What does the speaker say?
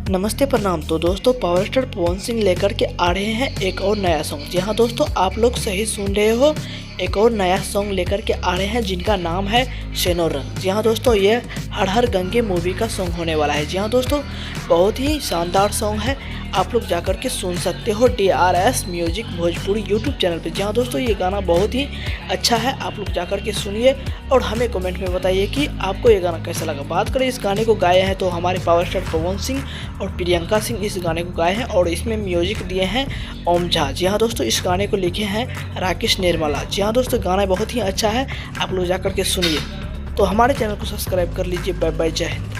नमस्ते प्रणाम। तो दोस्तों पावर स्टार पवन सिंह लेकर के आ रहे हैं एक और नया सॉन्ग। जी हाँ दोस्तों, आप लोग सही सुन रहे हो, एक और नया सॉन्ग लेकर के आ रहे हैं जिनका नाम है सेनोरन। जी हाँ दोस्तों, ये हर हर गंगे मूवी का सॉन्ग होने वाला है। जी हाँ दोस्तों, बहुत ही शानदार सॉन्ग है, आप लोग जाकर के सुन सकते हो DRS music Bhojpuri YouTube channel पे। जी हाँ दोस्तों, ये गाना बहुत ही अच्छा है, आप लोग जाकर के सुनिए और हमें कमेंट में बताइए कि आपको ये गाना कैसा लगा। बात करें इस गाने को गाए हैं तो हमारे पावर स्टार पवन सिंह और प्रियंका सिंह इस गाने को गाए हैं और इसमें म्यूजिक दिए हैं ओम झा। जी हाँ दोस्तों, इस गाने को लिखे हैं राकेश निर्मला। जी हाँ दोस्तों, गाना बहुत ही अच्छा है, आप लोग जाकर के सुनिए। तो हमारे चैनल को सब्सक्राइब कर लीजिए। बाय बाय, जय हिंद।